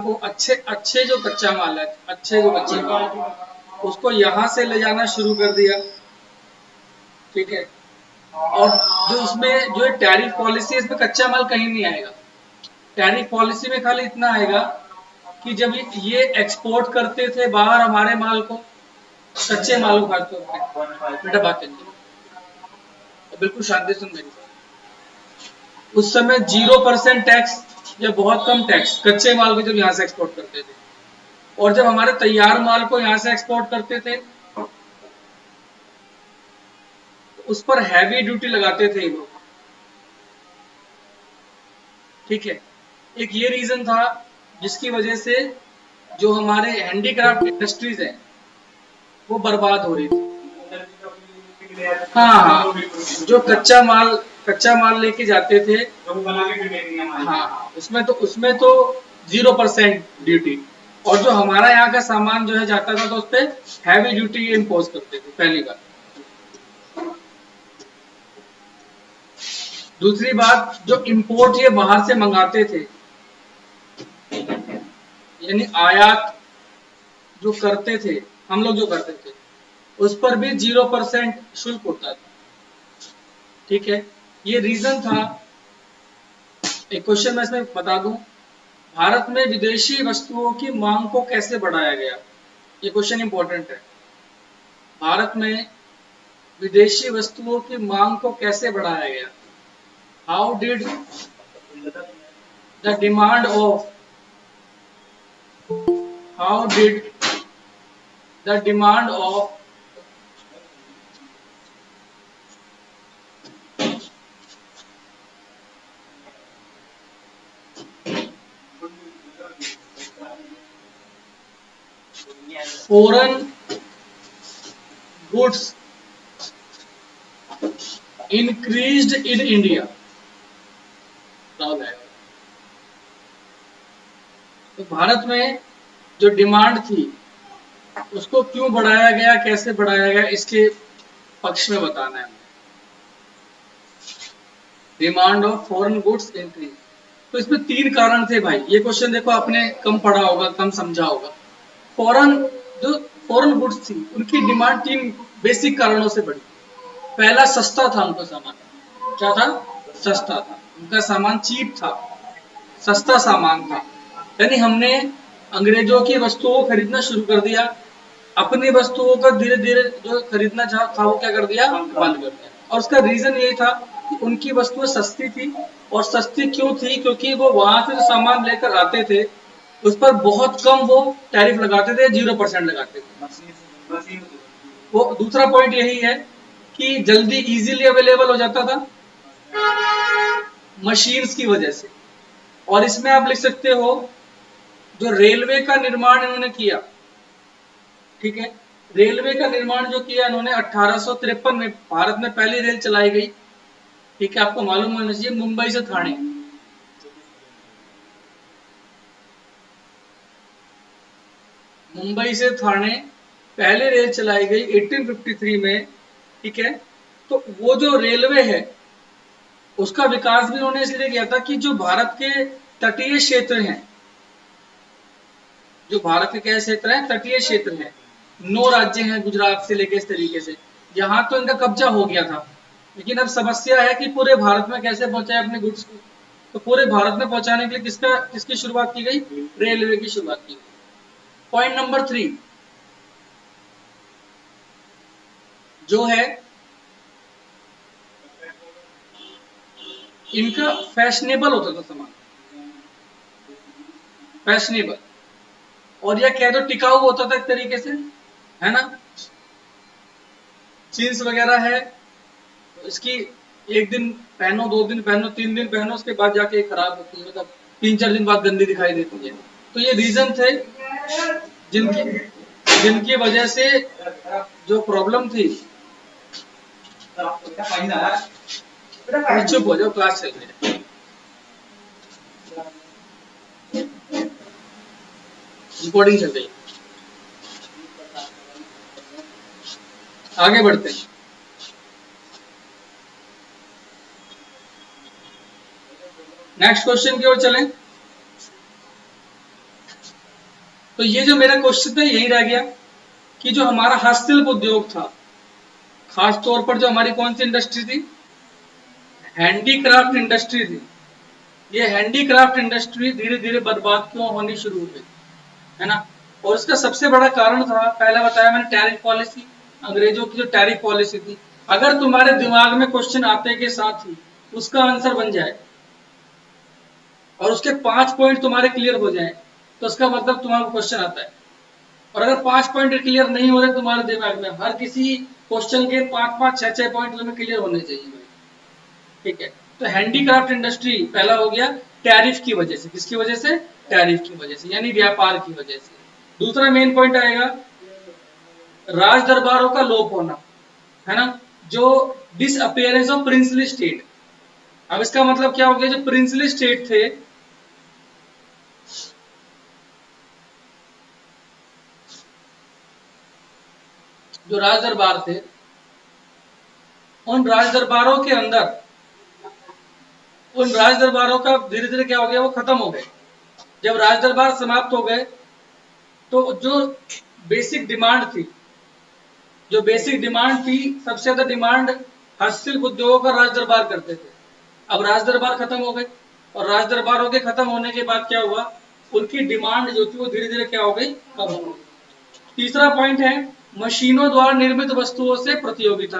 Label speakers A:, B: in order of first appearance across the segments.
A: को अच्छे अच्छे जो कच्चा माल है, अच्छे जो कच्चे माल उसको यहाँ से ले जाना शुरू कर दिया। ठीक है। और जो इसमें जो टैरिफ पॉलिसी है, इसमें कच्चा माल कहीं नहीं आएगा। टैरिफ पॉलिसी में खाली इतना आएगा कि जब ये एक्सपोर्ट करते थे बाहर हमारे माल को, कच्चे माल को खाते बेटा बात करिए, बिल्कुल शांति सुन मेरी। उस समय 0% टैक्स या बहुत कम टैक्स कच्चे माल को जब यहाँ से एक्सपोर्ट करते थे, और जब हमारे तैयार माल को यहाँ से एक्सपोर्ट करते थे तो उस पर हैवी ड्यूटी लगाते थे ये लोग। ठीक है। एक ये रीजन था जिसकी वजह से जो हमारे हैंडीक्राफ्ट इंडस्ट्रीज है वो बर्बाद हो रही थी। हाँ हाँ, जो कच्चा माल लेके जाते थे, हाँ उसमें तो 0% ड्यूटी, और जो हमारा यहाँ का सामान जो है जाता था तो उस पर हैवी ड्यूटी इम्पोज करते थे पहली बार। दूसरी बात, जो इंपोर्ट ये बाहर से मंगाते थे, यानी आयात जो करते थे, हम लोग जो करते थे, उस पर भी 0% शुल्क होता था। ठीक है। ये रीजन था। एक क्वेश्चन मैं इसमें बता दूं, भारत में विदेशी वस्तुओं की मांग को कैसे बढ़ाया गया? ये क्वेश्चन इंपॉर्टेंट है। भारत में विदेशी वस्तुओं की मांग को कैसे बढ़ाया गया? How did the demand of how did the demand of foreign goods increased in India? तो भारत में जो डिमांड थी उसको क्यों बढ़ाया गया, कैसे बढ़ाया गया, इसके पक्ष में बताना है। Demand of foreign goods increase. तो इसमें 3 कारण थे भाई। ये क्वेश्चन देखो आपने कम पढ़ा होगा, कम समझा होगा। फॉरेन जो फॉरेन गुड्स थी उनकी डिमांड 3 बेसिक कारणों से बढ़ी। पहला, सस्ता था उनका सामान। क्या था? सस्ता था उनका सामान, चीप था, सस्ता सामान था। यानी हमने अंग्रेजों की वस्तुओं को खरीदना शुरू कर दिया, अपनी वस्तुओं का धीरे धीरे जो खरीदना था वो क्या कर दिया, बंद कर दिया। और उसका रीजन ये था कि उनकी वस्तुएं सस्ती थी। और सस्ती क्यों थी? क्योंकि वो वहां से जो सामान लेकर आते थे उस पर बहुत कम वो टैरिफ लगाते थे, 0% लगाते थे। वो दूसरा पॉइंट यही है कि जल्दी इजीली अवेलेबल हो जाता था मशीन्स की वजह से। और इसमें आप लिख सकते हो जो रेलवे का निर्माण इन्होंने किया, ठीक है, रेलवे का निर्माण जो किया इन्होंने 1853 में भारत में पहली रेल चलाई गई। ठीक है, आपको मालूम होना चाहिए, मुंबई से ठाणे। मुंबई से ठाणे पहले रेल चलाई गई 1853 में। ठीक है। तो वो जो रेलवे है उसका विकास भी उन्होंने इसलिए किया था कि जो भारत के तटीय क्षेत्र हैं, जो भारत के कैसे क्षेत्र हैं, तटीय क्षेत्र हैं, 9 राज्य हैं गुजरात से लेकर इस तरीके से, यहाँ तो इनका कब्जा हो गया था। लेकिन अब समस्या है कि पूरे भारत में कैसे पहुंचाए अपने गुड्स को। तो पूरे भारत में पहुंचाने के लिए किसकी शुरुआत की गई? रेलवे की शुरुआत की गई। पॉइंट नंबर 3 जो है, इनका फैशनेबल होता था सामान, फैशनेबल, और यह कह दो टिकाऊ होता था एक तरीके से, है ना। जीन्स वगैरह है इसकी, एक दिन पहनो, 2 दिन पहनो, 3 दिन पहनो, उसके बाद जाके खराब होती है, मतलब 3-4 दिन बाद गंदी दिखाई देती है। तो ये रीजन थे जिनकी जिनकी वजह से जो प्रॉब्लम थी। चुप हो जाओ, क्लास चल रही है, रिकॉर्डिंग चल रही है। आगे बढ़ते हैं। नेक्स्ट क्वेश्चन की ओर चलें। तो ये जो मेरा क्वेश्चन था यही रह गया कि जो हमारा हस्तशिल्प उद्योग था, खास तौर पर जो हमारी कौन सी इंडस्ट्री थी, हैंडीक्राफ्ट इंडस्ट्री थी, ये हैंडीक्राफ्ट इंडस्ट्री धीरे धीरे बर्बाद क्यों होनी शुरू हो गई, है ना। और इसका सबसे बड़ा कारण था, पहला बताया मैंने, टैरिफ पॉलिसी, अंग्रेजों की जो टैरिफ पॉलिसी थी। अगर तुम्हारे दिमाग में क्वेश्चन आते के साथ ही उसका आंसर बन जाए और उसके 5 पॉइंट तुम्हारे क्लियर हो जाए, तो उसका मतलब तुम्हारा क्वेश्चन आता है। और अगर 5 पॉइंट क्लियर नहीं हो रहे तुम्हारे दिमाग में, हर किसी क्वेश्चन के 5-5, 6-6 पॉइंट तुम्हें क्लियर होने चाहिए भाई, ठीक है। तो हैंडीक्राफ्ट इंडस्ट्री पहला हो गया टैरिफ की वजह से। किसकी वजह से? टैरिफ की वजह से, यानी व्यापार की वजह से। दूसरा मेन पॉइंट आएगा राज दरबारों का लोप होना, है ना, जो डिसअपियरेंस ऑफ प्रिंसली स्टेट। अब इसका मतलब क्या हो गया, जो प्रिंसली स्टेट थे, जो राज दरबार थे, उन राज दरबारों के अंदर, उन राज दरबारों का धीरे धीरे क्या हो गया, वो खत्म हो गए। जब राज दरबार समाप्त हो गए तो जो बेसिक डिमांड थी, जो बेसिक डिमांड थी, सबसे ज्यादा डिमांड हस्तशिल्प उद्योगों का राज दरबार करते थे। अब राज दरबार खत्म हो गए, और राज दरबारों के खत्म होने के बाद क्या हुआ, उनकी डिमांड जो थी वो धीरे धीरे क्या हो गई, कम हो गई। तीसरा पॉइंट है मशीनों द्वारा निर्मित वस्तुओं से प्रतियोगिता,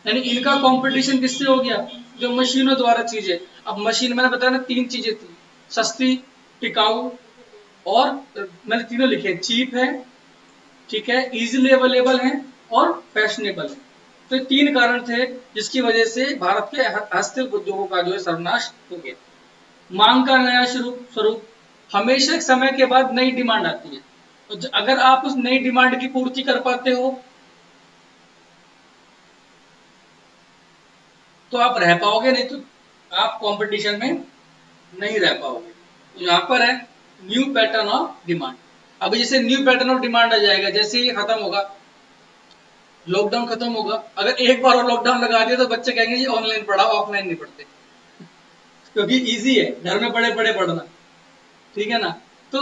A: यानी इनका कंपटीशन किससे हो गया, जो मशीनों द्वारा चीजें। अब मशीन मैंने बताया ना, 3 चीजें थी, सस्ती, टिकाऊ, और मैंने तीनों लिखे, चीप है, ठीक है, इजीली अवेलेबल है, और फैशनेबल है। तो ये 3 कारण थे जिसकी वजह से भारत के हस्तशिल्प उद्योगों का जो है सर्वनाश हो गया। मांग का नया स्वरूप, हमेशा एक समय के बाद नई डिमांड आती है, तो अगर आप उस नई डिमांड की पूर्ति कर पाते हो तो आप रह पाओगे, नहीं तो आप कंपटीशन में नहीं रह पाओगे। तो यहाँ पर है न्यू पैटर्न ऑफ डिमांड। अभी जैसे न्यू पैटर्न ऑफ डिमांड आ जाएगा, जैसे ये खत्म होगा, लॉकडाउन खत्म होगा, अगर एक बार और लॉकडाउन लगा दिया तो बच्चे कहेंगे जी ऑनलाइन पढ़ाओ, ऑफलाइन नहीं पढ़ते, क्योंकि इजी है घर में पढ़े पढ़े पढ़ना, ठीक है ना। तो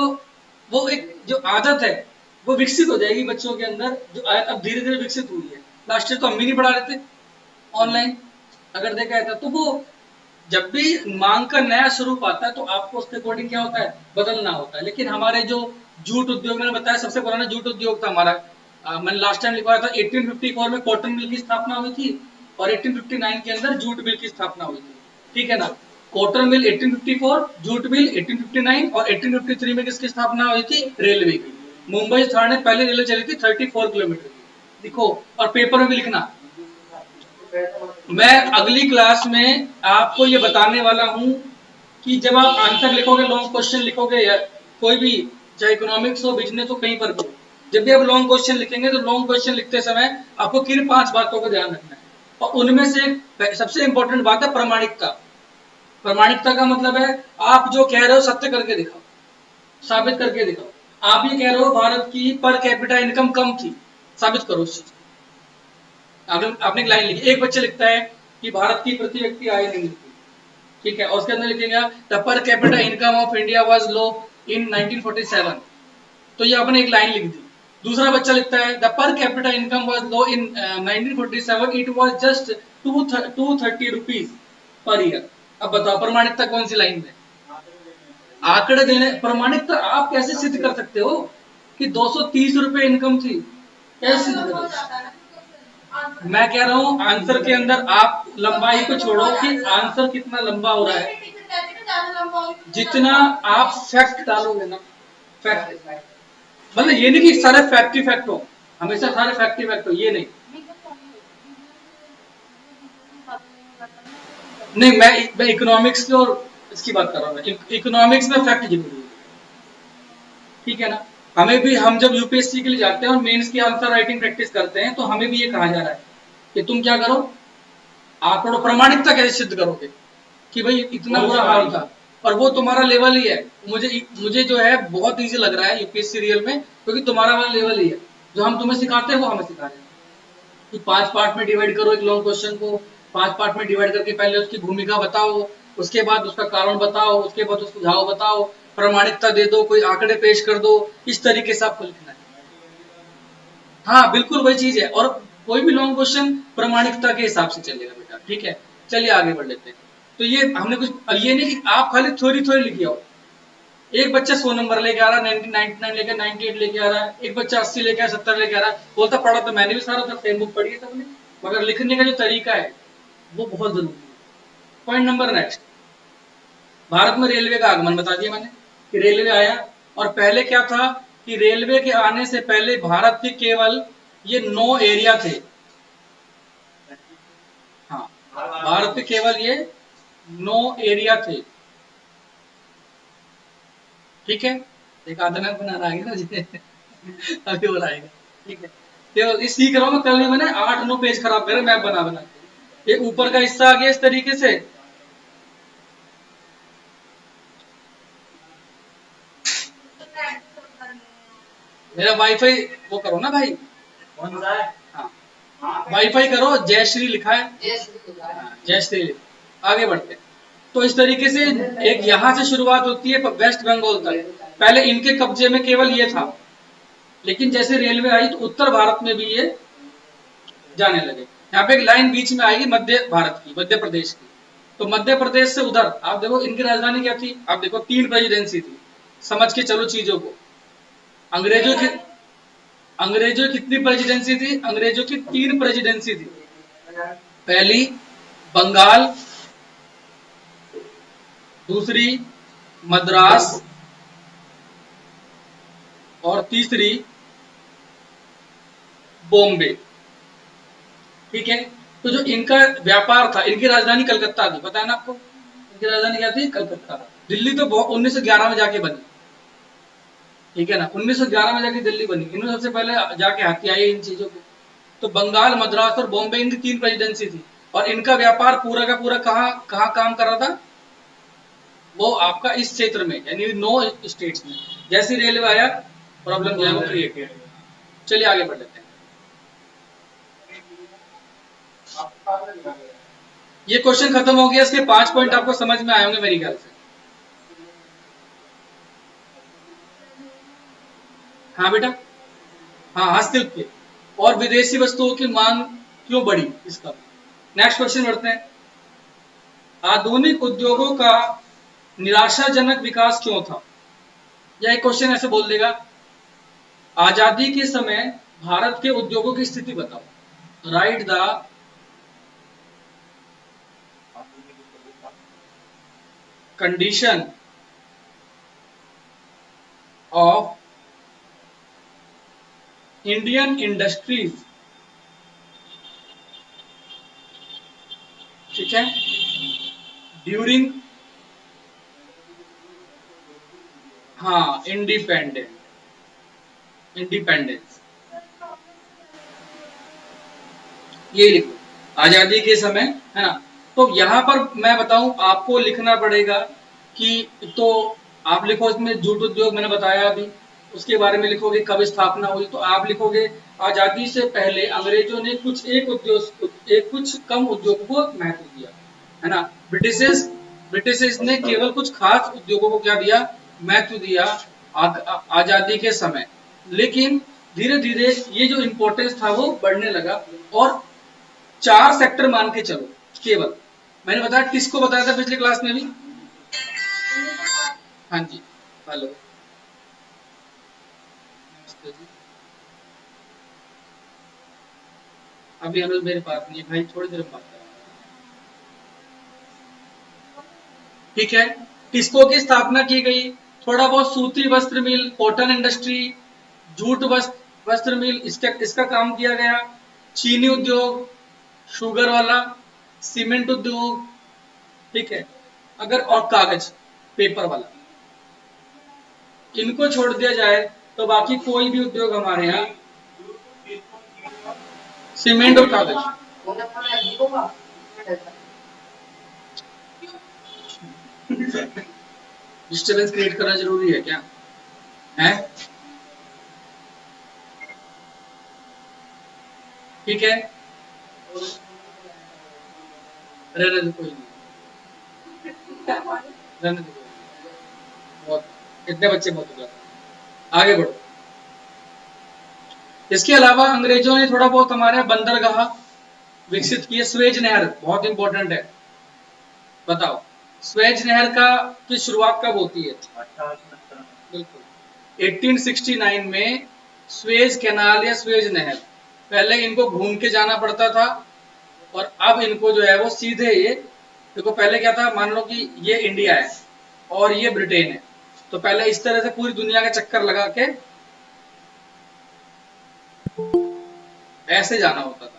A: वो एक जो आदत है वो विकसित हो जाएगी बच्चों के अंदर, जो अब धीरे धीरे विकसित हुई है। लास्ट ईयर तो हम भी नहीं पढ़ा रहे थे ऑनलाइन, अगर देखा जाता तो वो जब भी मांग का नया स्वरूप आता है तो आपको उसके अकॉर्डिंग क्या होता है, बदलना होता है। लेकिन हमारे जो जूट उद्योग, मैंने बताया सबसे पुराना जूट उद्योग था हमारा, मैंने लास्ट टाइम लिखवाया था 1854 में कॉटन मिल की स्थापना हुई थी, और 1859 के अंदर जूट मिल की स्थापना हुई थी, ठीक है ना। कॉटन मिल 1854, जूट मिल 1859, और 1853 में किसकी स्थापना हुई थी, रेलवे की। मुंबई से ठाणे पहले रेलवे चली थी 34 किलोमीटर की, लिखो, और पेपर में भी लिखना। मैं अगली क्लास में आपको ये बताने वाला हूं कि जब आप आंसर लिखोगे, लॉन्ग क्वेश्चन लिखोगे, या कोई भी, चाहे इकोनॉमिक्स हो, बिजनेस हो, कहीं पर भी, जब भी आप लॉन्ग क्वेश्चन लिखेंगे तो लॉन्ग क्वेश्चन लिखते समय आपको किन 5 बातों का ध्यान रखना है। और उनमें से सबसे इंपॉर्टेंट बात है प्रामाणिकता। प्रामाणिकता का मतलब है आप जो कह रहे हो सत्य करके दिखाओ, साबित करके दिखाओ। आप ये कह रहे हो भारत की पर कैपिटा इनकम कम थी, साबित करो उस चीज। आपने एक लाइन लिखी, एक बच्चे लिखता है कि भारत की प्रति व्यक्ति आय निम्न थी, ठीक है, और उसके अंदर लिखेगा the per capita income of India was low in 1947, तो ये आपने एक लाइन लिख दी। दूसरा बच्चा लिखता है the per capita income was low in 1947, it was just 230 rupees per year. अब बताओ प्रमाणिकता कौन सी लाइन में, आंकड़े देने। प्रमाणिकता आप कैसे सिद्ध कर सकते हो कि 230 रुपए इनकम थी, कैसे सिद्ध करोगे। मैं कह रहा हूं आंसर के अंदर आप लंबाई को छोड़ो कि आंसर कितना लंबा हो रहा है, जितना आप फैक्ट डालोगे ना, फैक्ट मतलब ये नहीं कि सारे फैक्ट ही फैक्ट हो, हमेशा सारे फैक्ट ही फैक्ट हो, ये नहीं। नहीं, मैं इकोनॉमिक्स की और इसकी बात कर रहा हूँ, इकोनॉमिक्स में फैक्ट जरूरी है, ठीक है ना। हमें भी, हम जब यूपीएससी के लिए जाते हैं और मेंस की आंसर राइटिंग प्रैक्टिस करते हैं तो हमें भी ये कहा जा रहा है कि तुम क्या करो, आंकड़ों, प्रमाणिकता कैसे सिद्ध करोगे कि भाई इतना बुरा हाल था, और वो तुम्हारा लेवल ही है। मुझे जो है बहुत इजी लग रहा है यूपीएससी रियल में, क्योंकि तुम्हारा वाला लेवल ही है। जो हम तुम्हें सिखाते हैं वो हमें सिखा रहे हैं कि 5 पार्ट में डिवाइड करो एक लॉन्ग क्वेश्चन को, 5 पार्ट में डिवाइड करके पहले उसकी भूमिका बताओ, उसके बाद उसका कारण बताओ, उसके बाद उसका सुझाव बताओ, प्रमाणिकता दे दो, कोई आंकड़े पेश कर दो, इस तरीके से आपको लिखना है। हाँ बिल्कुल वही चीज है, और कोई भी लॉन्ग क्वेश्चन प्रमाणिकता के हिसाब से चलेगा बेटा, ठीक है। चलिए आगे बढ़ लेते हैं। तो ये हमने कुछ, ये नहीं कि आप खाली थ्योरी थ्योरी लिखी आओ। एक बच्चा 100 नंबर लेके आ रहा है, 99 लेके 98 लेके आ रहा है, एक बच्चा 80 लेके आ 70 लेके आ रहा है, बोलता पढ़ा तो मैंने भी सारा था, सेम बुक पढ़ी है सबने, मगर लिखने का जो तरीका है वो बहुत जरूरी है। पॉइंट नंबर नेक्स्ट, भारत में रेलवे का आगमन बता दिया मैंने कि रेलवे आया, और पहले क्या था कि रेलवे के आने से पहले भारत के केवल ये 9 एरिया थे। हाँ, भारत के केवल ये 9 एरिया थे, ठीक है। एक आधा मिनट बना रहा है ना जी अभी हो आएगा, ठीक है। केवल इस सीख रहा हूँ मैं, कल नहीं मैंने 8-9 पेज खराब करे मैप बना बना के। ये ऊपर का हिस्सा आ गया इस तरीके से, मेरा वाईफाई वो करो ना भाई, कौन सा है? हाँ वाईफाई करो, जय श्री लिखा है, जय श्री लिखा। आगे बढ़ते हैं। तो इस तरीके से एक यहां से शुरुआत होती है वेस्ट बंगाल तक, पहले इनके कब्जे में केवल ये था, लेकिन जैसे रेलवे आई तो उत्तर भारत में भी ये जाने लगे। यहाँ पे एक लाइन बीच में आएगी मध्य भारत की, मध्य प्रदेश की। तो मध्य प्रदेश से उधर आप देखो इनकी राजधानी क्या थी, आप देखो 3 प्रेसिडेंसी थी, समझ के चलो चीजों को। अंग्रेजों की, अंग्रेजों की कितनी प्रेसिडेंसी थी, अंग्रेजों की 3 प्रेसिडेंसी थी। पहली बंगाल, दूसरी मद्रास, और तीसरी बॉम्बे, ठीक है। तो जो इनका व्यापार था, इनकी राजधानी कलकत्ता थी, पता है ना आपको, इनकी राजधानी क्या थी, कलकत्ता। दिल्ली तो 1911 में जाके बनी, ठीक है ना, 1911 में जाके दिल्ली बनी, इन्होंने सबसे पहले जाके हाथी आए इन चीजों पे। तो बंगाल, मद्रास और बॉम्बे इनकी 3 प्रेसिडेंसी थी, और इनका व्यापार पूरा का पूरा कहाँ कहाँ काम कर रहा था, वो आपका इस क्षेत्र में, यानी 9 स्टेट्स में। जैसे रेलवे आया प्रॉब्लम जो है वो क्रिएट हो गई। चलिए आगे बढ़ लेते हैं। ये क्वेश्चन खत्म हो गया, इसके 5 पॉइंट आपको समझ में आए होंगे मेरी ख्याल से। हाँ बेटा, हाँ हस्तशिल्प के और विदेशी वस्तुओं की मांग क्यों बढ़ी, इसका। नेक्स्ट क्वेश्चन बढ़ते हैं। आधुनिक उद्योगों का निराशाजनक विकास क्यों था। यह एक क्वेश्चन ऐसे बोल देगा, आजादी के समय भारत के उद्योगों की स्थिति बताओ, right the condition of Indian industries, ठीक है, ड्यूरिंग, हाँ इंडिपेंडेंस, ये लिखो, आजादी के समय, है ना। तो यहां पर मैं बताऊं आपको लिखना पड़ेगा कि, तो आप लिखो इसमें जूट उद्योग मैंने बताया अभी, उसके बारे में लिखोगे कब स्थापना हुई, तो आप लिखोगे आजादी से पहले अंग्रेजों ने कुछ एक उद्योग, एक कुछ कम उद्योगों को महत्व दिया, है ना। ब्रिटिश ने केवल कुछ खास उद्योगों को क्या दिया, महत्व दिया आजादी के समय। लेकिन धीरे धीरे ये जो इंपॉर्टेंस था वो बढ़ने लगा, और 4 सेक्टर मान के चलो केवल, मैंने बताया किसको बताया था पिछले क्लास में भी, हाँ जी, हेलो, नमस्ते जी। अभी अनुज मेरे पास नहीं है भाई, थोड़ी देर में बात करें, ठीक है। किसको की स्थापना की गई, थोड़ा बहुत सूती वस्त्र मिल, कॉटन इंडस्ट्री, जूट वस्त्र मिल, इसका काम किया गया, चीनी उद्योग, शुगर वाला, सीमेंट उद्योग, ठीक है। अगर और कागज, पेपर वाला, इनको छोड़ दिया जाए तो बाकी कोई भी उद्योग हमारे यहाँ, सीमेंट और कागज, डिस्टर्बेंस क्रिएट करना जरूरी है क्या, है, ठीक है, रहने दो कोई नहीं, रहने दो कोई नहीं। बहुत इतने बच्चे बहुत हो जाते। आगे बढ़ो। इसके अलावा अंग्रेजों ने थोड़ा बहुत हमारे बंदरगाह विकसित किए। स्वेज नहर बहुत इंपॉर्टेंट है, बताओ स्वेज नहर का की शुरुआत कब होती है? बिल्कुल 1869 में स्वेज कैनाल या स्वेज नहर। पहले इनको घूम के जाना पड़ता था और अब इनको जो है वो सीधे ये देखो, पहले क्या था, मान लो कि ये इंडिया है और ये ब्रिटेन है, तो पहले इस तरह से पूरी दुनिया का चक्कर लगा के ऐसे जाना होता था।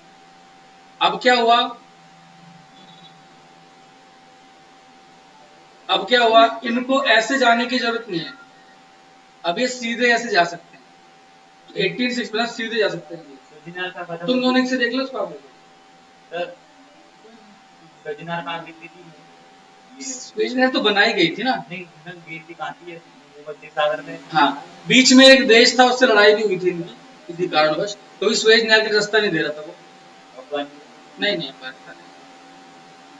A: अब क्या हुआ, अब क्या हुआ, इनको ऐसे जाने की जरूरत नहीं है, अब ये सीधे ऐसे जा सकते हैं। 1860 में सीधे जा सकते हैं। तुम दोनों से देख लो उसको, आप स्वेज नहर तो बनाई गई थी ना, हाँ बीच में एक देश था उससे लड़ाई भी हुई थी इनकी किसी कारणवश, तो भी स्वेज नहर का रास्ता नहीं दे रहा था वो। नहीं नहीं ध्यान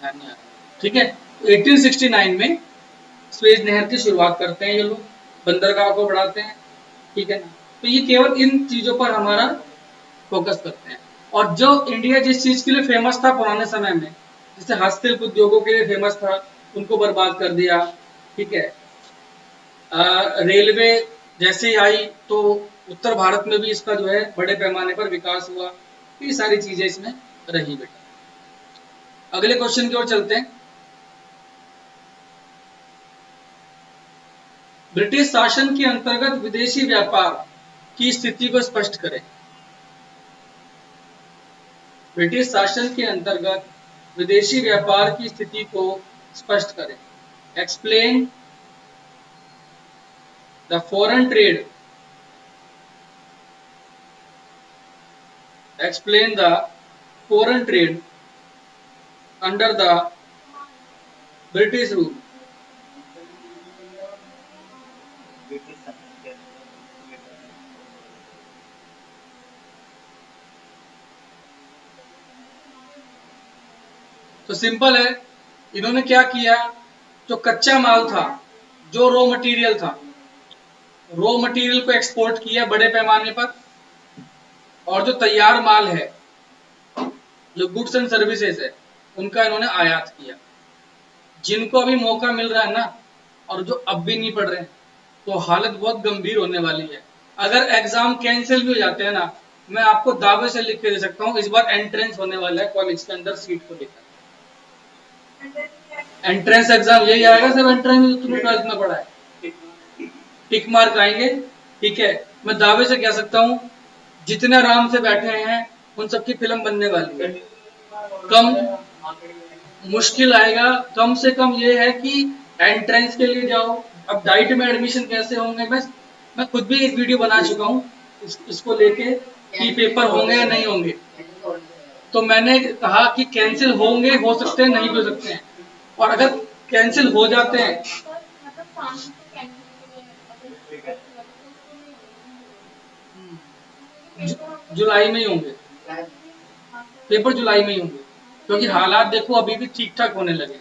A: नहीं आ रहा। ठीक है, 1869 में स्वेज नहर की शुरुआत करते हैं ये लोग, बंदरगाह को बढ़ाते हैं, ठीक है ना। तो ये केवल इन चीजों पर हमारा फोकस करते हैं। और जो इंडिया जिस चीज के लिए फेमस था पुराने समय में, जैसे हस्तशिल्प उद्योगों के लिए फेमस था, उनको बर्बाद कर दिया, ठीक है। रेलवे जैसे ही आई तो उत्तर भारत में भी इसका जो है बड़े पैमाने पर विकास हुआ, ये सारी चीजें इसमें रही बेटा। अगले क्वेश्चन की ओर चलते हैं। ब्रिटिश शासन के अंतर्गत विदेशी व्यापार की स्थिति को स्पष्ट करें। ब्रिटिश शासन के अंतर्गत विदेशी व्यापार की स्थिति को स्पष्ट करें। Explain the foreign trade, explain the foreign trade under the British rule। तो सिंपल है, इन्होंने क्या किया, जो कच्चा माल था, जो रॉ मटेरियल था, रॉ मटेरियल को एक्सपोर्ट किया बड़े पैमाने पर, और जो तैयार माल है, जो गुड्स एंड सर्विसेज है, उनका इन्होंने आयात किया। जिनको अभी मौका मिल रहा है ना, और जो अब भी नहीं पढ़ रहे हैं, तो हालत बहुत गंभीर होने वाली है। अगर एग्जाम कैंसिल भी हो जाते हैं ना, मैं आपको दावे से लिख के दे सकता हूँ, इस बार एंट्रेंस होने वाला है कॉलेज के अंदर सीट को लेकर। एंट्रेंस एग्जाम यही आएगा, सब एंट्रेंस जो तुमने 12th में पढ़ा है, टिक मार्क आएंगे, ठीक है। मैं दावे से कह सकता हूँ, जितने आराम से बैठे हैं उन सबकी फिल्म बनने वाली है। कम मुश्किल आएगा, कम से कम ये है कि एंट्रेंस के लिए जाओ। अब डाइट में एडमिशन कैसे होंगे, मैं खुद भी एक वीडियो बना चुका हूँ इसको लेके कि पेपर होंगे या नहीं होंगे। तो मैंने कहा कि कैंसिल होंगे, हो सकते हैं, नहीं भी हो सकते हैं, और अगर कैंसिल हो जाते हैं जुलाई में ही होंगे पेपर, जुलाई में ही होंगे, क्योंकि हालात देखो अभी भी ठीक ठाक होने लगे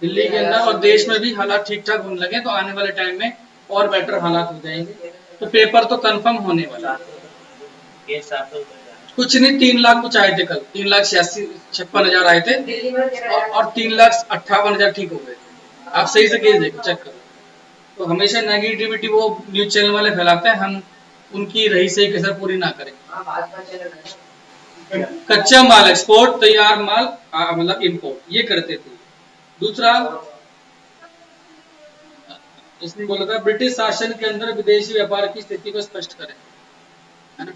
A: दिल्ली के अंदर, और देश में भी हालात ठीक ठाक होने लगे, तो आने वाले टाइम में और बेटर हालात हो जाएंगे। तो पेपर तो कंफर्म होने वाला है। कुछ नहीं, 3 लाख कुछ आए थे कल, 3,86,56,000 आए थे, और 3,58,000 ठीक हो गए थे। आप सही से केस देखो, चेक करो। तो हमेशा नेगेटिविटी वो न्यूज चैनल वाले फैलाते हैं, हम उनकी रही सही कसर पूरी ना करें। कच्चा माल एक्सपोर्ट, तैयार माल मतलब इंपोर्ट, ये करते थे। दूसरा इसने बोला था, ब्रिटिश शासन के अंदर विदेशी व्यापार की स्थिति को स्पष्ट करें, है ना।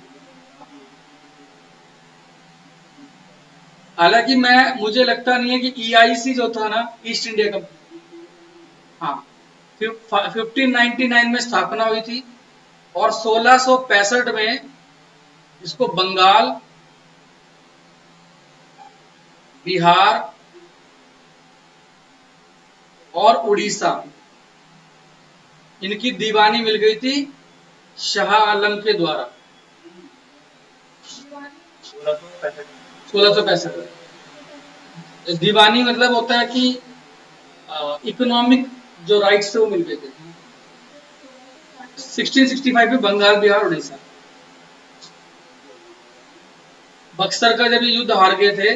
A: हालांकि मुझे लगता नहीं है कि EIC जो था ना, ईस्ट इंडिया कंपनी, हाँ 1599 में स्थापना हुई थी, और 1665 में इसको बंगाल, बिहार और उड़ीसा, इनकी दीवानी मिल गई थी शाह आलम के द्वारा 1665। दीवानी मतलब होता है कि इकोनॉमिक जो राइट्स थे वो मिल गए थे। 1665 में बंगाल, बिहार, उड़ीसा। बक्सर का जब ये युद्ध हार गए थे,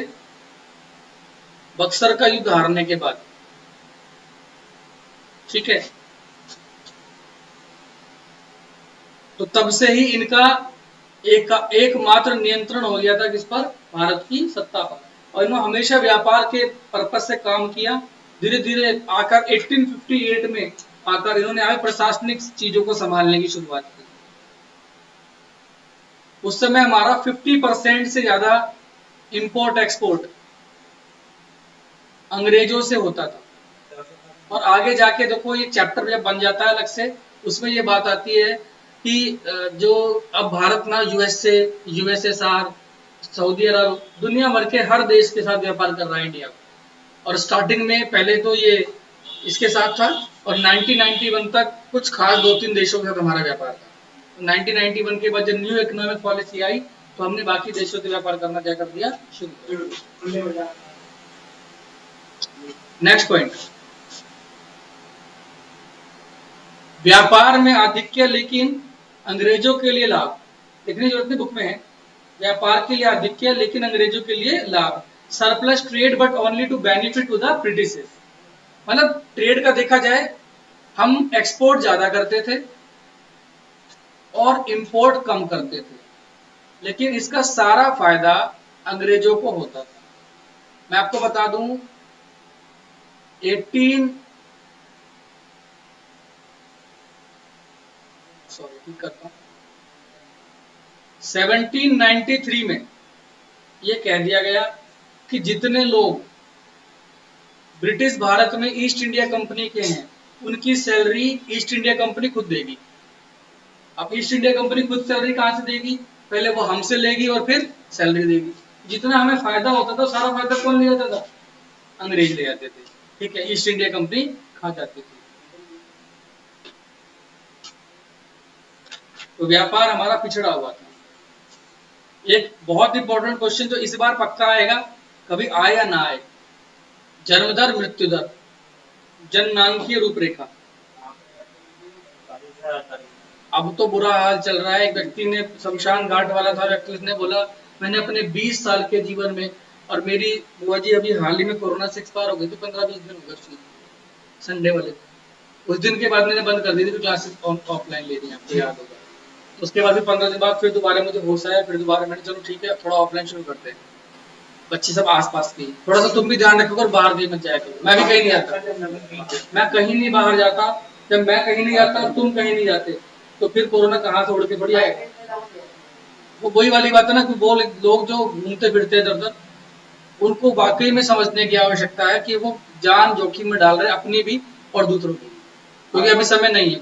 A: बक्सर का युद्ध हारने के बाद, ठीक है, तो तब से ही इनका एकमात्र नियंत्रण हो गया था किस पर? भारत की सत्ता पर। और इन्होंने हमेशा व्यापार के पर्पज से काम किया। धीरे धीरे आकर 1858 में आकर इन्होंने आगे प्रशासनिक चीजों को संभालने की शुरुआत की। उस समय हमारा 50% से ज्यादा इंपोर्ट एक्सपोर्ट अंग्रेजों से होता था। और आगे जाके देखो ये चैप्टर जब बन जाता है अलग से, उसमें ये बात आती है कि जो अब भारत ना यूएसए, यूएसएसआर, सऊदी अरब, दुनिया भर के हर देश के साथ व्यापार कर रहा है इंडिया। और स्टार्टिंग में पहले तो ये इसके साथ था, और 1991 तक कुछ खास 2-3 देशों के साथ हमारा व्यापार था। 1991 के बाद जब न्यू इकोनॉमिक पॉलिसी आई तो हमने बाकी देशों से व्यापार करना क्या कर दिया? शुरू। नेक्स्ट पॉइंट, व्यापार में आधिक्य लेकिन अंग्रेजों के लिए लाभ। लिखने की जरूरत नहीं, बुक में है। व्यापार के लिए आधिक्य लेकिन अंग्रेजों के लिए लाभ। Surplus trade but only to benefit to the British. मतलब ट्रेड का देखा जाए, हम एक्सपोर्ट ज्यादा करते थे और इंपोर्ट कम करते थे, लेकिन इसका सारा फायदा अंग्रेजों को होता था। मैं आपको बता दूं, 1793 में यह कह दिया गया कि जितने लोग ब्रिटिश भारत में ईस्ट इंडिया कंपनी के हैं, उनकी सैलरी ईस्ट इंडिया कंपनी खुद देगी। अब ईस्ट इंडिया कंपनी खुद सैलरी कहां से देगी? पहले वो हमसे लेगी और फिर सैलरी देगी। जितना हमें फायदा होता था, सारा फायदा कौन ले जाता था? अंग्रेज ले जाते थे। ठीक है, ईस्ट इंडिया कंपनी खा जाती थी। तो व्यापार हमारा पिछड़ा हुआ था। एक बहुत इंपॉर्टेंट क्वेश्चन जो इस बार पक्का आएगा, कभी आए या ना आए, जन्म दर, मृत्यु दर, जननांकीय रूपरेखा। अब तो बुरा हाल चल रहा है। एक व्यक्ति ने, शमशान घाट वाला था व्यक्ति, उसने बोला मैंने अपने 20 साल के जीवन में, और मेरी बुआ जी अभी हाल ही में कोरोना से एक्सपायर हो गई थी, 15-20 दिन हो गए, संडे वाले। उस दिन के बाद मैंने बंद कर दी थी क्लासेस ऑफलाइन लेनी, आपको याद होगा। उसके बाद भी 15 दिन बाद फिर दोबारा मुझे होश आया, फिर दोबारा मैंने चलो ठीक है थोड़ा ऑफलाइन शुरू करते हैं। बच्चे सब आसपास की, थोड़ा सा तुम भी ध्यान रखो और बाहर भी मत जाया करो। मैं भी कहीं नहीं जाता, मैं कहीं नहीं बाहर जाता। जब मैं कहीं नहीं जाता और तुम कहीं नहीं जाते तो फिर कोरोना कहाँ से उड़ के थोड़ी आएगा? वो वही वाली बात है ना कि वो लोग जो घूमते फिरते इधर उधर, उनको वाकई में समझने की आवश्यकता है कि वो जान जोखिम में डाल रहे हैं, अपनी भी और दूसरों की, क्योंकि अभी समय नहीं है।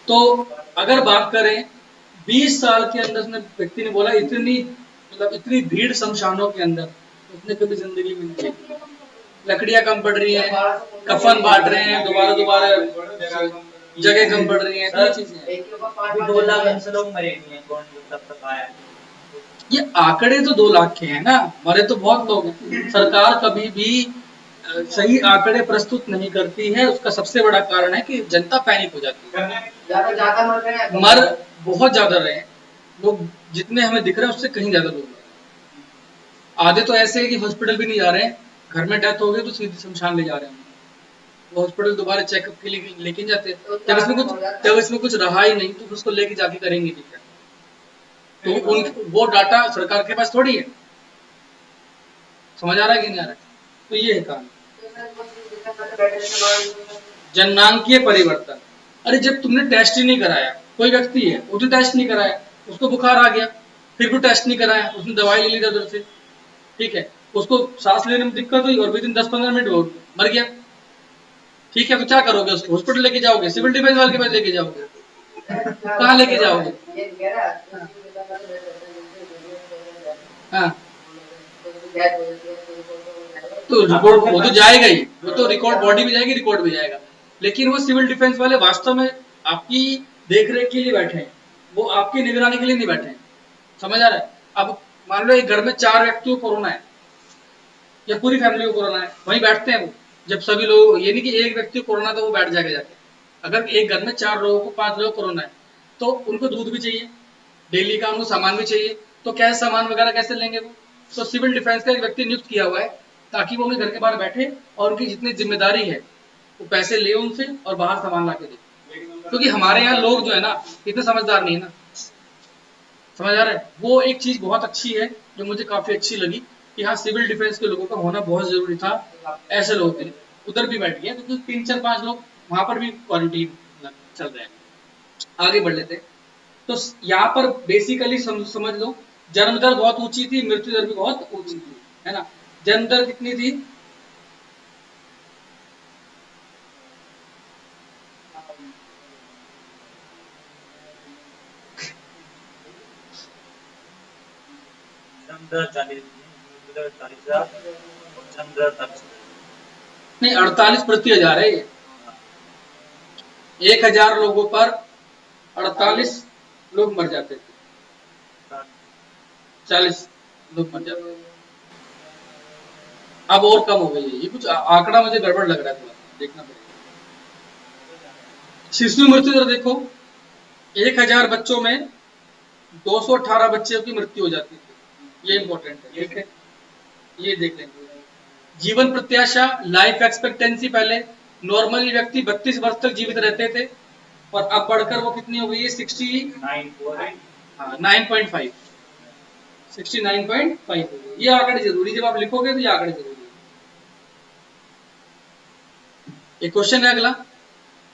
A: तो अगर बात करें 20 साल के अंदर, उसने व्यक्ति ने बोला इतनी, मतलब इतनी भीड़ शमशानों के अंदर उसने कभी जिंदगी में नहीं देखी। लकड़ियां कम पड़ रही हैं, कफन बांट रहे हैं, दोबारा दोबारा जगह कम पड़ रही है, ये चीजें।
B: 2 लाख लोग मरे नहीं है, कौन तब तक आया?
A: ये आंकड़े तो 2 लाख के हैं ना, मरे तो बहुत लोग हैं। सरकार कभी भी सही आंकड़े प्रस्तुत नहीं करती है। उसका सबसे बड़ा कारण है कि जनता पैनिक हो जाती है।
B: ज्यादा मर रहे हैं,
A: मर बहुत ज्यादा रहे हैं लोग, जितने हमें दिख रहे हैं उससे कहीं ज्यादा लोग मर रहे हैं। आधे तो ऐसे है कि हॉस्पिटल भी नहीं जा रहे हैं, घर में डेथ हो गई तो सीधे शमशान ले जा रहे हैं। वो हॉस्पिटल दोबारा चेकअप के लिए लेके जाते हैं। जब इसमें कुछ रहा ही नहीं तो उसको लेके जाके करेंगे भी क्या? तो वो डाटा सरकार के पास थोड़ी है। समझ आ रहा है कि नहीं आ रहा है? तो ये है कहानी। जननांकीय परिवर्तन। अरे जब तुमने टेस्ट ही नहीं कराया, कोई व्यक्ति है उसने टेस्ट नहीं कराया, उसको बुखार आ गया, फिर भी टेस्ट नहीं कराया, उसने दवाई ले ली दर्द से, ठीक है, उसको सांस लेने में दिक्कत हुई और विद इन 10-15 मिनट वो मर गया। ठीक है, तो क्या करोगे? उसको हॉस्पिटल लेके जाओगे, सिविल डिफेंस वाले के पास लेके जाओगे, कहाँ लेके जाओगे? हाँ, तो रिपोर्ट वो तो जाएगा ही, वो तो रिकॉर्ड बॉडी भी जाएगी, रिकॉर्ड भी जाएगा। लेकिन वो सिविल डिफेंस वाले वास्तव में आपकी देखरेख के लिए बैठे हैं, वो आपकी निगरानी के लिए नहीं बैठे हैं। समझ आ रहा है? अब मान लो एक घर में 4 व्यक्तियों को कोरोना है या पूरी फैमिली को कोरोना है, वहीं बैठते हैं वो। जब सभी लोग, ये नहीं कि एक व्यक्ति को कोरोना तो वो बैठ जाएगा जाके, अगर एक घर में 4 लोगों को 5 लोगों को कोरोना है तो उनको दूध भी चाहिए, डेली का उनको सामान भी चाहिए, तो क्या सामान वगैरह कैसे लेंगे वो? तो सिविल डिफेंस का एक व्यक्ति नियुक्त किया हुआ है ताकि वो उनके घर के बाहर बैठे और उनकी जितनी जिम्मेदारी है वो पैसे ले उनसे और बाहर सामान ला के दे। क्योंकि हमारे यहाँ लोग जो है ना इतने समझदार नहीं है ना, समझ आ रहा है? वो एक चीज बहुत अच्छी है जो मुझे काफी अच्छी लगी कि हाँ सिविल डिफेंस के लोगों का होना बहुत जरूरी था ऐसे लोगों के लिए। उधर भी बैठ गए क्योंकि 3 4 5 लोग वहां पर भी क्वारंटीन चल रहे हैं। आगे बढ़ लेते हैं। तो यहाँ पर बेसिकली समझ लो जन्म दर बहुत ऊंची थी, मृत्यु दर भी बहुत ऊंची थी, है ना? जन्म दर कितनी थी?
B: चंद्र 40 40,000 चंद्र 40,000।
A: नहीं, 48 प्रति हजार है ये। 1000 लोगों पर 48 लोग मर जाते थे, 40 लोग मर जाते थे। अब और कम हो गई है ये, कुछ आंकड़ा मुझे गड़बड़ लग रहा है, थोड़ा देखना पड़ेगा। शिशु मृत्यु दर देखो, 1000 बच्चों में 218 बच्चों की मृत्यु हो जाती थी। ये इंपॉर्टेंट है, ठीक है? ये देख लेंगे। जीवन प्रत्याशा, लाइफ एक्सपेक्टेंसी, पहले नॉर्मली व्यक्ति 32 वर्ष तक जीवित रहते थे और अब बढ़कर वो कितनी हो गई है? 9.5 69.5 हो गई। ये आंकड़े जरूरी, जब आप लिखोगे तो ये आंकड़े जरूरी है। एक क्वेश्चन है अगला,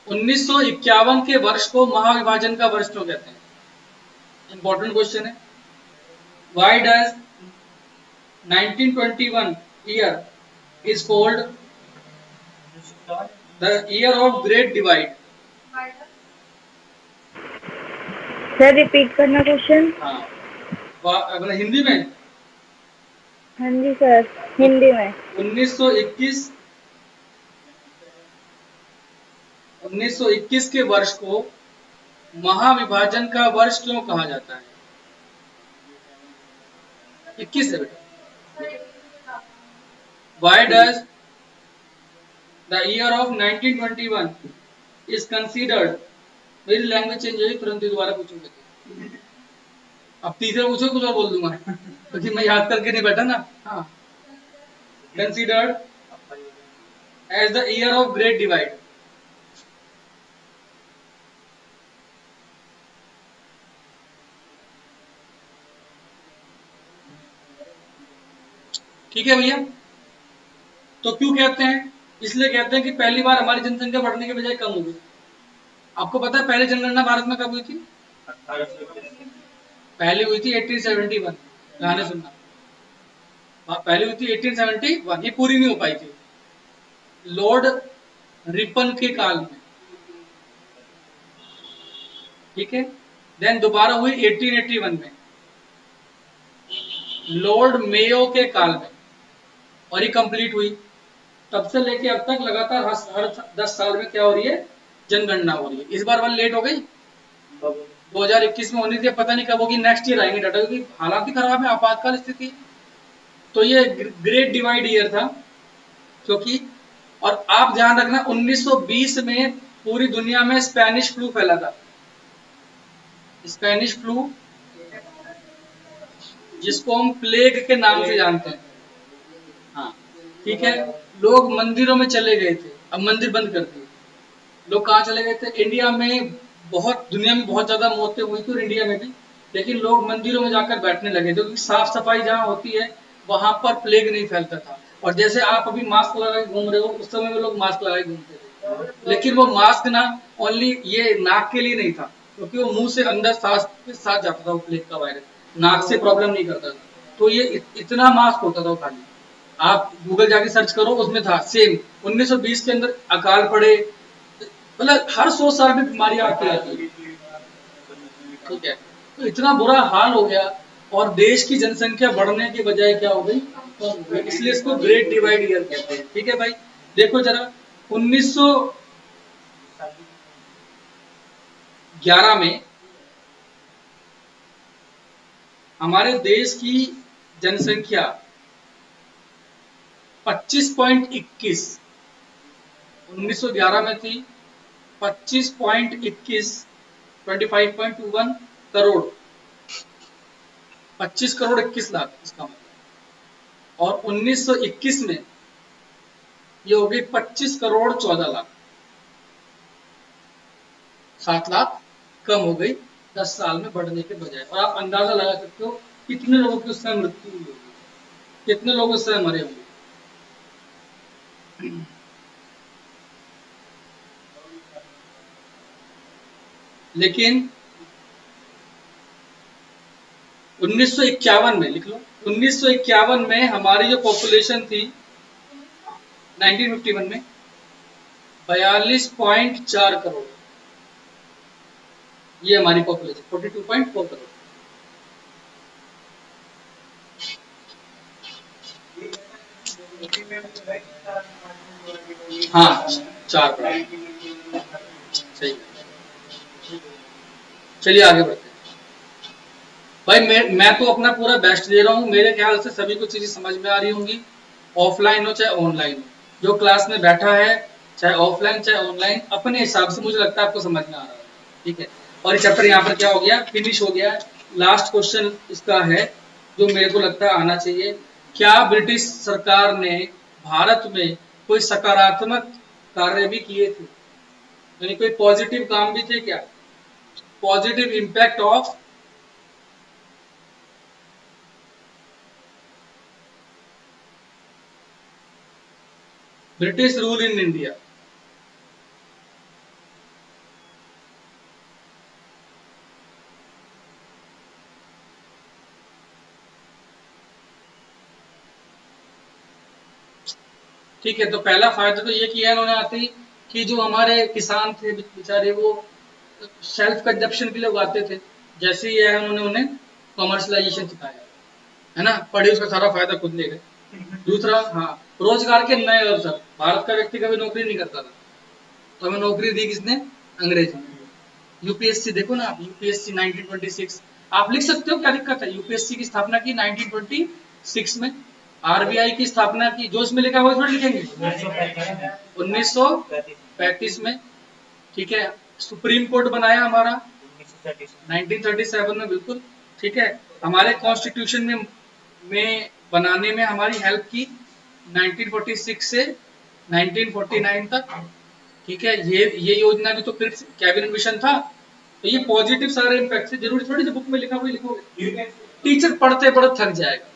A: 1951 के वर्ष को महाविभाजन का वर्ष क्यों कहते हैं? इंपॉर्टेंट क्वेश्चन है। Why does 1921 year is called the year of great divide?
C: Sir repeat करना क्वेश्चन।
A: हाँ, अपना हिंदी में।
C: हाँ जी सर, हिंदी में।
A: 1921 के वर्ष को महाविभाजन का वर्ष क्यों कहा जाता है? 21 है बेटा। Why does the year of 1921 is considered? मेरी लैंग्वेज चेंज हुई, तुरंत ही दोबारा पूछूंगा तो अब तीसरा पूछो कुछ और बोल दूंगा क्योंकि मैं याद करके नहीं बैठा ना। हाँ, considered as the year of great divide. ठीक है भैया? तो क्यों कहते हैं? इसलिए कहते हैं कि पहली बार हमारी जनसंख्या बढ़ने के बजाय कम हो गई। आपको पता है पहले जनगणना भारत में कब हुई थी? पहले हुई थी 1871। गाने सुनना, पहले हुई थी 1871। ये पूरी नहीं हो पाई थी लॉर्ड रिपन के काल में, ठीक है? देन दोबारा हुई 1881 में लॉर्ड मेयो के काल में, और ये कंप्लीट हुई। तब से लेके अब तक लगातार हर 10 साल में क्या हो रही है? जनगणना हो रही है। इस बार वाली लेट हो गई, 2021 में होनी थी, पता नहीं कब होगी। नेक्स्ट ईयर आएंगे डाटा, क्योंकि हालांकि खराब है, आपातकाल स्थिति। तो ये ग्रेट डिवाइड ईयर था क्योंकि, और आप ध्यान रखना 1920 में पूरी दुनिया में स्पेनिश फ्लू फैला था। स्पेनिश फ्लू, जिसको हम प्लेग के नाम से जानते हैं। हाँ, ठीक है? लोग मंदिरों में चले गए थे, अब मंदिर बंद कर दिए। लोग कहाँ चले गए थे? इंडिया में बहुत, दुनिया में बहुत ज्यादा मौतें हुई थी और इंडिया में भी, लेकिन लोग मंदिरों में जाकर बैठने लगे थे क्योंकि साफ सफाई जहाँ होती है वहां पर प्लेग नहीं फैलता था। और जैसे आप अभी मास्क लगा के घूम रहे हो, उस समय में लोग मास्क लगाए घूमते थे, लेकिन वो मास्क ना ओनली ये नाक के लिए नहीं था, क्योंकि वो मुंह से अंदर सांस के साथ जाता था वो प्लेग का वायरस, नाक से प्रॉब्लम नहीं करता था। तो ये इतना मास्क होता था वो खाली, आप गूगल जाके सर्च करो उसमें था सेम। 1920 के अंदर अकाल पड़े, मतलब हर 100 साल में बीमारियां आती रहती है, ठीक है? तो इतना बुरा हाल हो गया और देश की जनसंख्या बढ़ने के बजाय क्या हो गई? कम हो गई। इसलिए इसको ग्रेट डिवाइड ईयर कहते हैं, ठीक है भाई? देखो जरा, 1911 में हमारे देश की जनसंख्या 25.21 1911 में थी, 25.21 25.21 करोड़, 25 करोड़ 21 लाख इसका मतलब। और 1921 में ये हो गई 25 करोड़ 14 लाख, 7 लाख कम हो गई 10 साल में बढ़ने के बजाय। और आप अंदाजा लगा सकते हो कितने लोगों की उस समय मृत्यु हुई होगी, कितने लोग उस समय मरे होंगे। लेकिन 1951 में, लिख लो, 1951 में हमारी जो पॉपुलेशन थी 1951 में 42.4 करोड़, ये हमारी पॉपुलेशन 42.4 करोड़। हाँ, 4 करोड़, सही। चलिए आगे बढ़ते हैं। भाई मैं तो अपना पूरा बेस्ट दे रहा हूँ, मेरे ख्याल से सभी को चीजें समझ में आ रही होंगी, ऑफलाइन हो चाहे ऑनलाइन हो। जो क्लास में बैठा है चाहे ऑफलाइन चाहे ऑनलाइन, अपने हिसाब से मुझे लगता है आपको समझ में आ रहा है, ठीक है। और ये चैप्टर यहाँ पर क्या हो गया, फिनिश हो गया। लास्ट क्वेश्चन इसका है जो मेरे को लगता है आना चाहिए। क्या ब्रिटिश सरकार ने भारत में कोई सकारात्मक कार्य भी किए थे, यानी कोई पॉजिटिव काम भी थे क्या? Positive impact of British rule in India. ठीक है, तो पहला फायदा तो ये किया इन्होंने आते ही कि जो हमारे किसान थे बेचारे, वो सेल्फ कंजप्शन के लिए उगाते थे, जैसे ही है उन्होंने उन्हें कॉमर्शलाइजेशन सिखाया, है ना, पढ़ी उसका सारा फायदा खुद ले गए। दूसरा, हाँ, रोजगार के नए अवसर। भारत का व्यक्ति कभी नौकरी नहीं करता था, तो हमें नौकरी दी किसने? अंग्रेज ने। यूपीएससी देखो ना आप, यूपीएससी 1926, आप लिख सकते हो, क्या दिक्कत है? यूपीएससी की स्थापना की 1926 में, आरबीआई की स्थापना की, जो इसमें लिखा हुआ इसमें लिखेंगे 1935 में, ठीक है। सुप्रीम कोर्ट बनाया हमारा 1937 में, बिल्कुल ठीक है। हमारे कॉन्स्टिट्यूशन में बनाने में हमारी हेल्प की 1946 से 1949 तक, ठीक है। ये योजना भी तो फिर कैबिनेट मिशन था। तो ये पॉजिटिव सारे इम्पैक्ट है, जरूरी थोड़ी सी बुक में लिखा हुआ लिखोगे, टीचर पढ़ते पढ़ते थक जाएगा।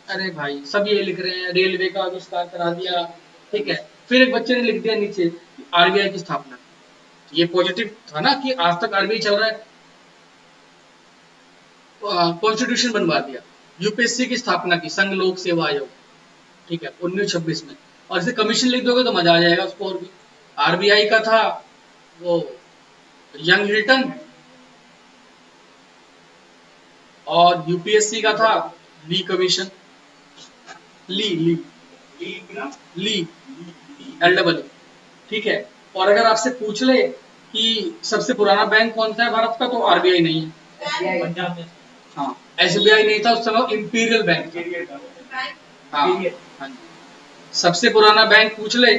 A: अरे भाई सब ये लिख रहे हैं, रेलवे का विस्तार करा दिया, ठीक है। फिर एक बच्चे ने लिख दिया नीचे आरबीआई की स्थापना, ये पॉजिटिव था ना कि आज तक आरबीआई चल रहा है। कॉन्स्टिट्यूशन बनवा दिया, यूपीएससी की स्थापना की, संघ लोक सेवा आयोग, ठीक है, 1926 में। और इसे कमीशन लिख दोगे तो मजा आ जाएगा उसको और भी। आरबीआई का था वो यंग हिल्टन, और यूपीएससी का था ली कमीशन, ली ली ली LEE, ठीक है। और अगर आपसे पूछ ले कि सबसे पुराना बैंक कौन सा है भारत का, तो आरबीआई नहीं है, हाँ, एसबीआई नहीं था उस समय, इंपीरियल बैंक था। हाँ हाँ जी, सबसे पुराना बैंक पूछ ले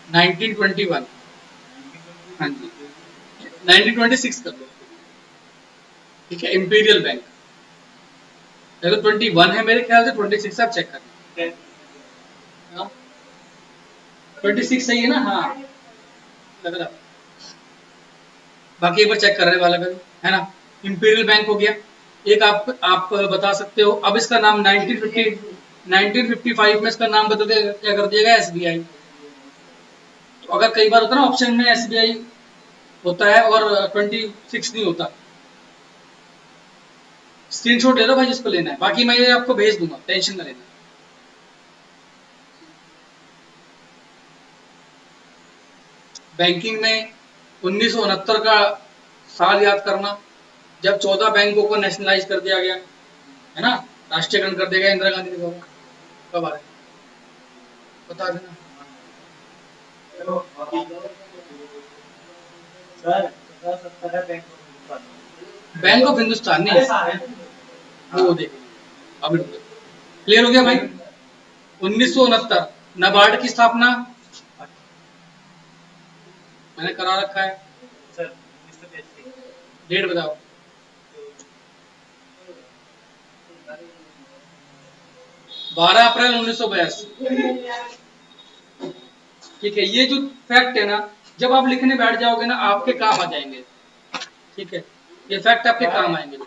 A: 1921, हाँ जी, 1926 कर लो, ठीक है, इंपीरियल बैंक। देखो 21 है मेरे ख्याल से, 26 आप चेक करना, 26 सही है ना? हाँ, लग रहा, बाकी एक बार चेक कर रहे वाला है ना। इंपीरियल बैंक हो गया एक। आप बता सकते हो, अब इसका नाम 1955 में इसका नाम बदल के क्या कर दिया गया? एसबीआई। तो अगर कई बार होता है ना ऑप्शन में एसबीआई होता है और 26 नहीं होता, स्क्रीनशॉट ले लो भाई जिसको लेना है, बाकी मैं ये आपको भेज दूंगा, टेंशन ना लेना। बैंकिंग में 1969 का साल याद करना, जब 14 बैंकों को नेशनलाइज कर दिया गया, है ना, राष्ट्रीयकरण कर दिया गया इंदिरा गांधी के द्वारा। कब आ रहा है बता देना। बैंक ऑफ हिंदुस्तान नहीं, वो देखेंगे। अब क्लियर हो गया भाई? 1969 नाबार्ड की स्थापना मैंने करा रखा है।
B: सर 1982।
A: डेट बताओ। 12 अप्रैल 1982। ठीक है, ये जो फैक्ट है ना, जब आप लिखने बैठ जाओगे ना आपके काम आ जाएंगे। ठीक है, ये फैक्ट आपके काम आएंगे।